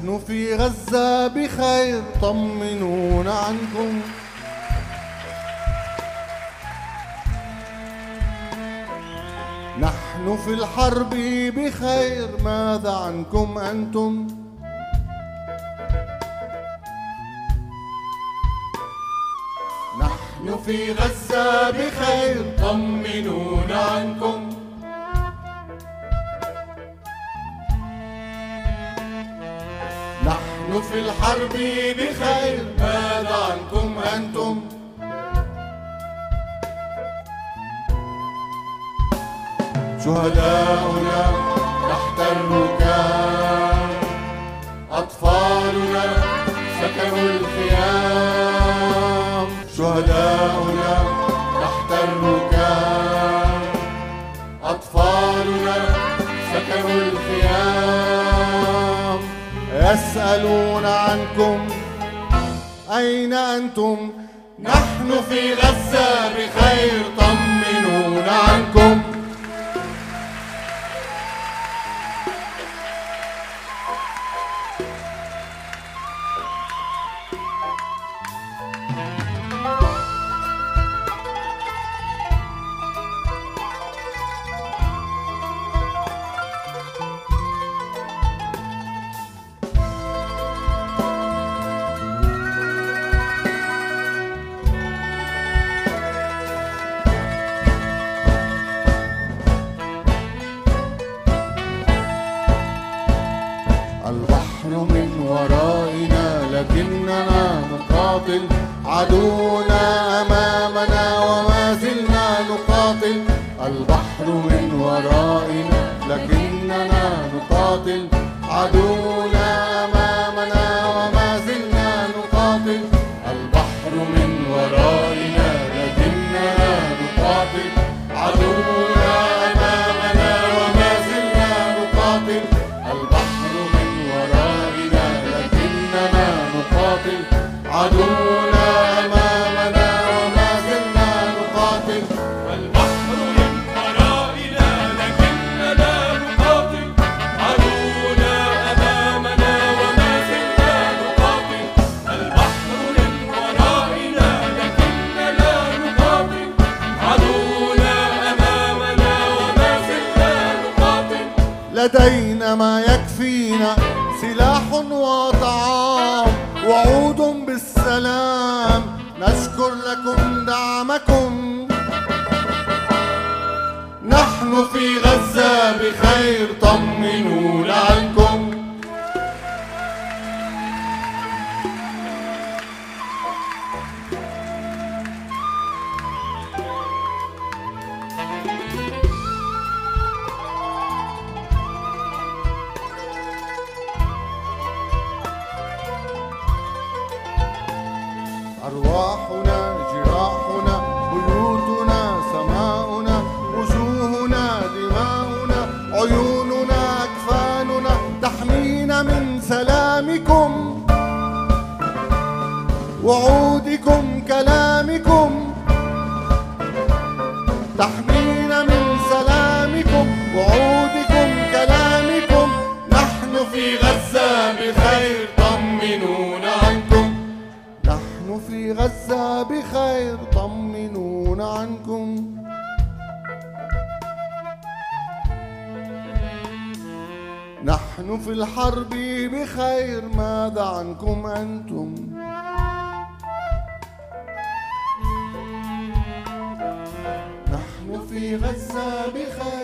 نحن في غزة بخير طمنونا عنكم. نحن في الحرب بخير ماذا عنكم أنتم؟ نحن في غزة بخير طمنونا عنكم. نحن في الحرب بخير ماذا عنكم أنتم؟ شهداؤنا تحت الركام، أطفالنا سكنوا الخيام. شهداؤنا تحت الركام، أطفالنا سكنوا الخيام. يسألون عنكم أين أنتم؟ نحن في غزة بخير طمنونا عنكم. البحر من ورائنا لكننا نقاتل، عدونا أمامنا وما زلنا نقاتل. البحر من ورائنا لكننا نقاتل، عدونا أمامنا وما زلنا نقاتل. البحر من ورائنا لكننا نقاتل، عدونا أمامنا وما زلنا نقاتل. البحر من ورائنا لكننا نقاتل، عدونا أمامنا وما زلنا نقاتل. البحر من ورائنا لكننا نقاتل، عدونا أمامنا وما زلنا نقاتل. البحر من ورائنا لكننا نقاتل، عدونا أمامنا وما زلنا نقاتل. لدينا ما يكفينا سلاح وطعام وعود بالسلام، نشكر لكم دعمكم. نحن في غزة بخير طمنونا عنكم. أرواحنا جراحنا بيوتنا سماؤنا، وجوهنا دماؤنا، عيوننا أكفاننا تحمينا من سلامكم، وعودكم كلامكم تحمينا من سلامكم، وعودكم كلامكم. نحن في غزة بخير طمنونا عنكم. نحن في غزة بخير طمنونا عنكم. نحن في الحرب بخير ماذا عنكم أنتم؟ نحن في غزة بخير